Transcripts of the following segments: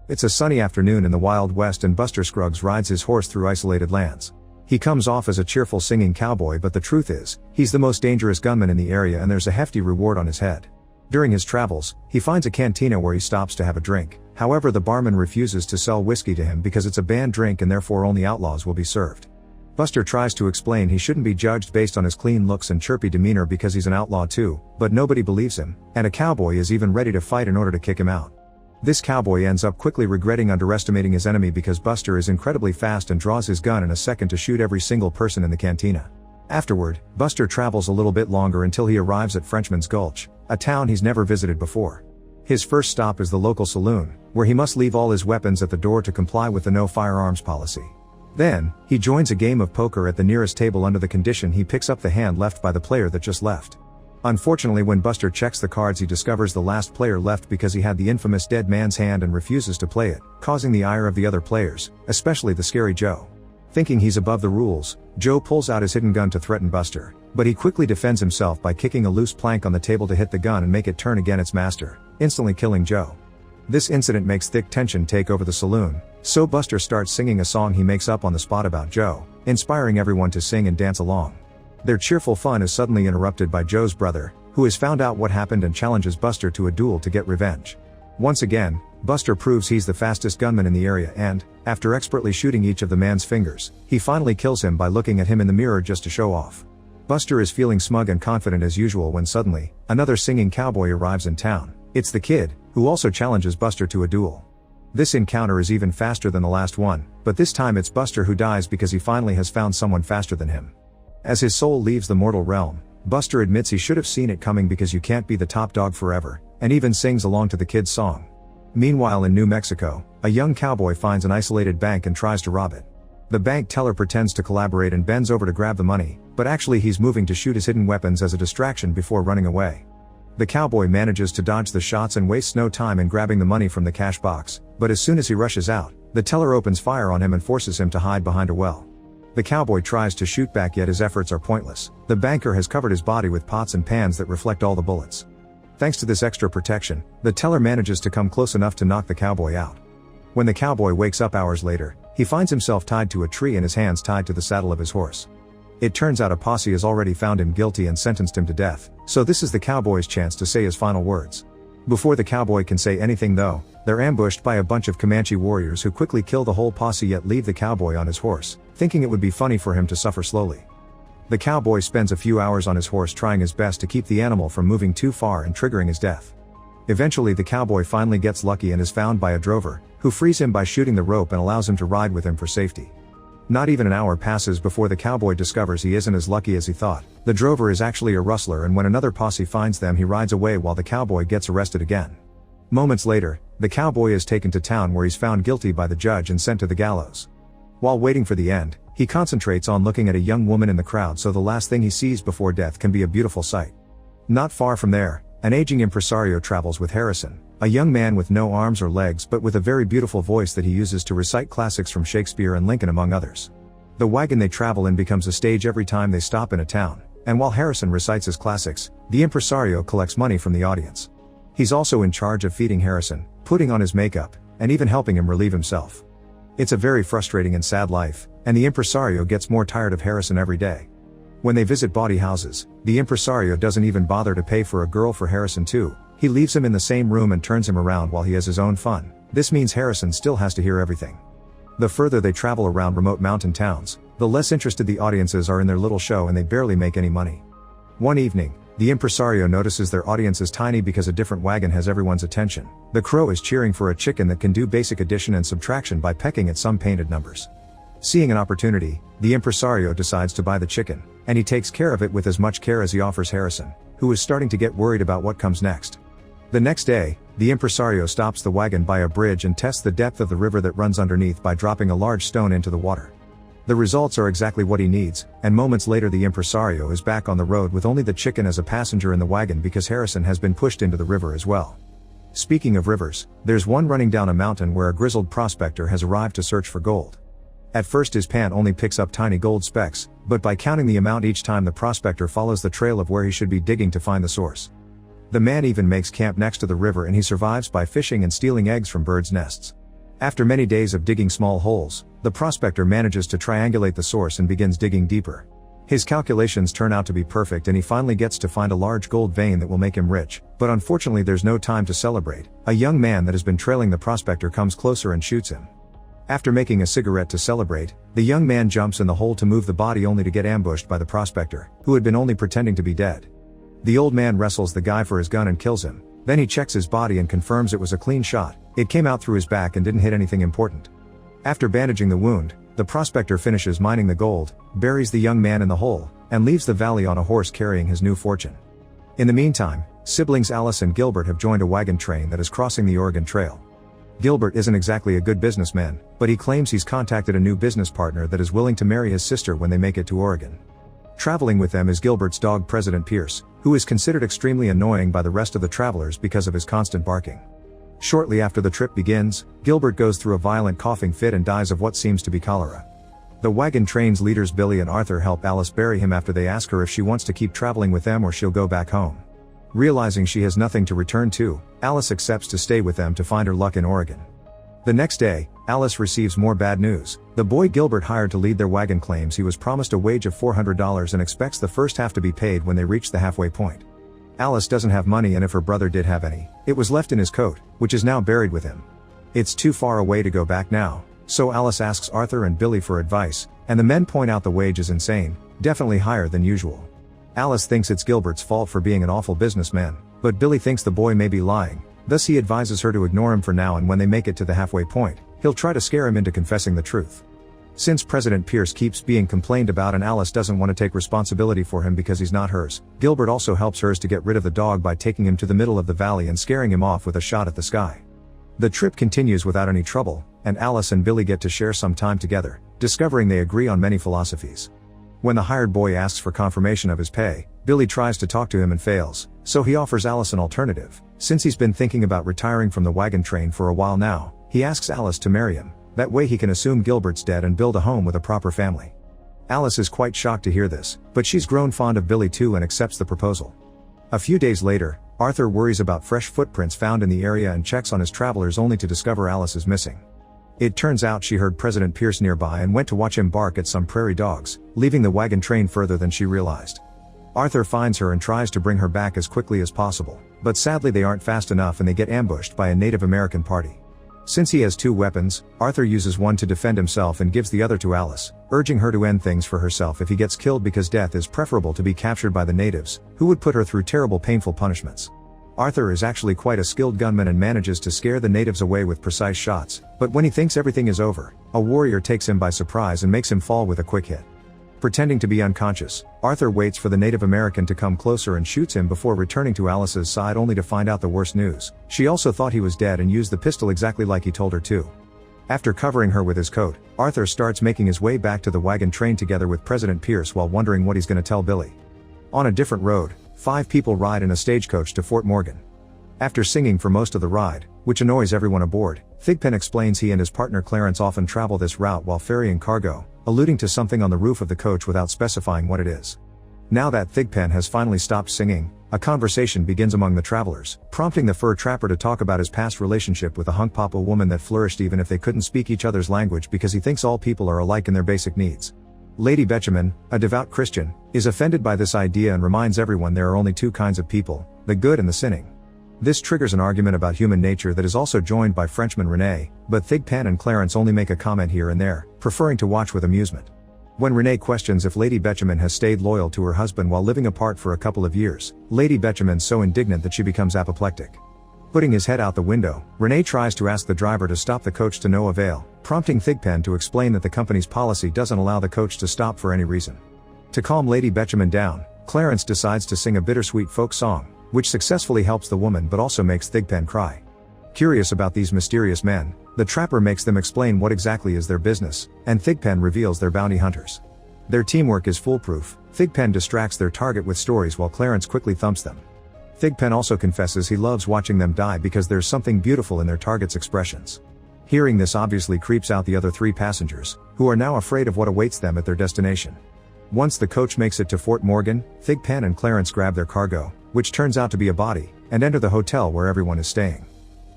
It's a sunny afternoon in the Wild West and Buster Scruggs rides his horse through isolated lands. He comes off as a cheerful singing cowboy, but the truth is, he's the most dangerous gunman in the area and there's a hefty reward on his head. During his travels, he finds a cantina where he stops to have a drink. However, the barman refuses to sell whiskey to him because it's a banned drink and therefore only outlaws will be served. Buster tries to explain he shouldn't be judged based on his clean looks and chirpy demeanor because he's an outlaw too, but nobody believes him, and a cowboy is even ready to fight in order to kick him out. This cowboy ends up quickly regretting underestimating his enemy because Buster is incredibly fast and draws his gun in a second to shoot every single person in the cantina. Afterward, Buster travels a little bit longer until he arrives at Frenchman's Gulch, a town he's never visited before. His first stop is the local saloon, where he must leave all his weapons at the door to comply with the no firearms policy. Then, he joins a game of poker at the nearest table under the condition he picks up the hand left by the player that just left. Unfortunately, when Buster checks the cards, he discovers the last player left because he had the infamous dead man's hand and refuses to play it, causing the ire of the other players, especially the scary Joe. Thinking he's above the rules, Joe pulls out his hidden gun to threaten Buster, but he quickly defends himself by kicking a loose plank on the table to hit the gun and make it turn again its master, instantly killing Joe. This incident makes thick tension take over the saloon, so Buster starts singing a song he makes up on the spot about Joe, inspiring everyone to sing and dance along. Their cheerful fun is suddenly interrupted by Joe's brother, who has found out what happened and challenges Buster to a duel to get revenge. Once again, Buster proves he's the fastest gunman in the area and, after expertly shooting each of the man's fingers, he finally kills him by looking at him in the mirror just to show off. Buster is feeling smug and confident as usual when suddenly, another singing cowboy arrives in town. It's the Kid, who also challenges Buster to a duel. This encounter is even faster than the last one, but this time it's Buster who dies because he finally has found someone faster than him. As his soul leaves the mortal realm, Buster admits he should have seen it coming because you can't be the top dog forever, and even sings along to the Kid's song. Meanwhile, in New Mexico, a young cowboy finds an isolated bank and tries to rob it. The bank teller pretends to collaborate and bends over to grab the money, but actually he's moving to shoot his hidden weapons as a distraction before running away. The cowboy manages to dodge the shots and wastes no time in grabbing the money from the cash box, but as soon as he rushes out, the teller opens fire on him and forces him to hide behind a well. The cowboy tries to shoot back, yet his efforts are pointless. The banker has covered his body with pots and pans that reflect all the bullets. Thanks to this extra protection, the teller manages to come close enough to knock the cowboy out. When the cowboy wakes up hours later, he finds himself tied to a tree and his hands tied to the saddle of his horse. It turns out a posse has already found him guilty and sentenced him to death, so this is the cowboy's chance to say his final words. Before the cowboy can say anything though, they're ambushed by a bunch of Comanche warriors who quickly kill the whole posse yet leave the cowboy on his horse, thinking it would be funny for him to suffer slowly. The cowboy spends a few hours on his horse trying his best to keep the animal from moving too far and triggering his death. Eventually the cowboy finally gets lucky and is found by a drover, who frees him by shooting the rope and allows him to ride with him for safety. Not even an hour passes before the cowboy discovers he isn't as lucky as he thought. The drover is actually a rustler, and when another posse finds them he rides away while the cowboy gets arrested again. Moments later, the cowboy is taken to town where he's found guilty by the judge and sent to the gallows. While waiting for the end, he concentrates on looking at a young woman in the crowd so the last thing he sees before death can be a beautiful sight. Not far from there, an aging impresario travels with Harrison, a young man with no arms or legs but with a very beautiful voice that he uses to recite classics from Shakespeare and Lincoln among others. The wagon they travel in becomes a stage every time they stop in a town, and while Harrison recites his classics, the impresario collects money from the audience. He's also in charge of feeding Harrison, putting on his makeup, and even helping him relieve himself. It's a very frustrating and sad life, and the impresario gets more tired of Harrison every day. When they visit bawdy houses, the impresario doesn't even bother to pay for a girl for Harrison too. He leaves him in the same room and turns him around while he has his own fun. This means Harrison still has to hear everything. The further they travel around remote mountain towns, the less interested the audiences are in their little show and they barely make any money. One evening, the impresario notices their audience is tiny because a different wagon has everyone's attention. The crow is cheering for a chicken that can do basic addition and subtraction by pecking at some painted numbers. Seeing an opportunity, the impresario decides to buy the chicken, and he takes care of it with as much care as he offers Harrison, who is starting to get worried about what comes next. The next day, the impresario stops the wagon by a bridge and tests the depth of the river that runs underneath by dropping a large stone into the water. The results are exactly what he needs, and moments later the impresario is back on the road with only the chicken as a passenger in the wagon because Harrison has been pushed into the river as well. Speaking of rivers, there's one running down a mountain where a grizzled prospector has arrived to search for gold. At first his pant only picks up tiny gold specks, but by counting the amount each time the prospector follows the trail of where he should be digging to find the source. The man even makes camp next to the river and he survives by fishing and stealing eggs from birds' nests. After many days of digging small holes, the prospector manages to triangulate the source and begins digging deeper. His calculations turn out to be perfect and he finally gets to find a large gold vein that will make him rich, but unfortunately there's no time to celebrate. A young man that has been trailing the prospector comes closer and shoots him. After making a cigarette to celebrate, the young man jumps in the hole to move the body only to get ambushed by the prospector, who had been only pretending to be dead. The old man wrestles the guy for his gun and kills him, then he checks his body and confirms it was a clean shot, it came out through his back and didn't hit anything important. After bandaging the wound, the prospector finishes mining the gold, buries the young man in the hole, and leaves the valley on a horse carrying his new fortune. In the meantime, siblings Alice and Gilbert have joined a wagon train that is crossing the Oregon Trail. Gilbert isn't exactly a good businessman, but he claims he's contacted a new business partner that is willing to marry his sister when they make it to Oregon. Traveling with them is Gilbert's dog President Pierce, who is considered extremely annoying by the rest of the travelers because of his constant barking. Shortly after the trip begins, Gilbert goes through a violent coughing fit and dies of what seems to be cholera. The wagon train's leaders Billy and Arthur help Alice bury him after they ask her if she wants to keep traveling with them or she'll go back home. Realizing she has nothing to return to, Alice accepts to stay with them to find her luck in Oregon. The next day, Alice receives more bad news. The boy Gilbert hired to lead their wagon claims he was promised a wage of $400 and expects the first half to be paid when they reach the halfway point. Alice doesn't have money, and if her brother did have any, it was left in his coat, which is now buried with him. It's too far away to go back now, so Alice asks Arthur and Billy for advice, and the men point out the wage is insane, definitely higher than usual. Alice thinks it's Gilbert's fault for being an awful businessman, but Billy thinks the boy may be lying, thus he advises her to ignore him for now, and when they make it to the halfway point, he'll try to scare him into confessing the truth. Since President Pierce keeps being complained about and Alice doesn't want to take responsibility for him because he's not hers, Gilbert also helps hers to get rid of the dog by taking him to the middle of the valley and scaring him off with a shot at the sky. The trip continues without any trouble, and Alice and Billy get to share some time together, discovering they agree on many philosophies. When the hired boy asks for confirmation of his pay, Billy tries to talk to him and fails, so he offers Alice an alternative. Since he's been thinking about retiring from the wagon train for a while now, he asks Alice to marry him. That way he can assume Gilbert's dead and build a home with a proper family. Alice is quite shocked to hear this, but she's grown fond of Billy too and accepts the proposal. A few days later, Arthur worries about fresh footprints found in the area and checks on his travelers only to discover Alice is missing. It turns out she heard President Pierce nearby and went to watch him bark at some prairie dogs, leaving the wagon train further than she realized. Arthur finds her and tries to bring her back as quickly as possible, but sadly they aren't fast enough and they get ambushed by a Native American party. Since he has two weapons, Arthur uses one to defend himself and gives the other to Alice, urging her to end things for herself if he gets killed because death is preferable to be captured by the natives, who would put her through terrible painful punishments. Arthur is actually quite a skilled gunman and manages to scare the natives away with precise shots, but when he thinks everything is over, a warrior takes him by surprise and makes him fall with a quick hit. Pretending to be unconscious, Arthur waits for the Native American to come closer and shoots him before returning to Alice's side only to find out the worst news. She also thought he was dead and used the pistol exactly like he told her to. After covering her with his coat, Arthur starts making his way back to the wagon train together with President Pierce while wondering what he's going to tell Billy. On a different road, 5 people ride in a stagecoach to Fort Morgan. After singing for most of the ride, which annoys everyone aboard, Thigpen explains he and his partner Clarence often travel this route while ferrying cargo, alluding to something on the roof of the coach without specifying what it is. Now that Thigpen has finally stopped singing, a conversation begins among the travelers, prompting the fur trapper to talk about his past relationship with a Hunkpapa woman that flourished even if they couldn't speak each other's language because he thinks all people are alike in their basic needs. Lady Betjeman, a devout Christian, is offended by this idea and reminds everyone there are only 2 kinds of people, the good and the sinning. This triggers an argument about human nature that is also joined by Frenchman René, but Thigpen and Clarence only make a comment here and there, preferring to watch with amusement. When René questions if Lady Betjeman has stayed loyal to her husband while living apart for a couple of years, Lady Betjeman's so indignant that she becomes apoplectic. Putting his head out the window, René tries to ask the driver to stop the coach to no avail, prompting Thigpen to explain that the company's policy doesn't allow the coach to stop for any reason. To calm Lady Betjeman down, Clarence decides to sing a bittersweet folk song, which successfully helps the woman but also makes Thigpen cry. Curious about these mysterious men, the trapper makes them explain what exactly is their business, and Thigpen reveals they're bounty hunters. Their teamwork is foolproof. Thigpen distracts their target with stories while Clarence quickly thumps them. Thigpen also confesses he loves watching them die because there's something beautiful in their target's expressions. Hearing this obviously creeps out the other 3 passengers, who are now afraid of what awaits them at their destination. Once the coach makes it to Fort Morgan, Thigpen and Clarence grab their cargo, which turns out to be a body, and enter the hotel where everyone is staying.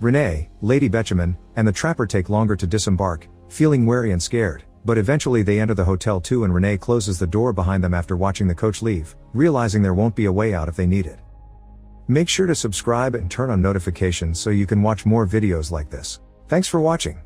Renee, Lady Betjeman, and the trapper take longer to disembark, feeling wary and scared, but eventually they enter the hotel too and Renee closes the door behind them after watching the coach leave, realizing there won't be a way out if they need it. Make sure to subscribe and turn on notifications so you can watch more videos like this. Thanks for watching.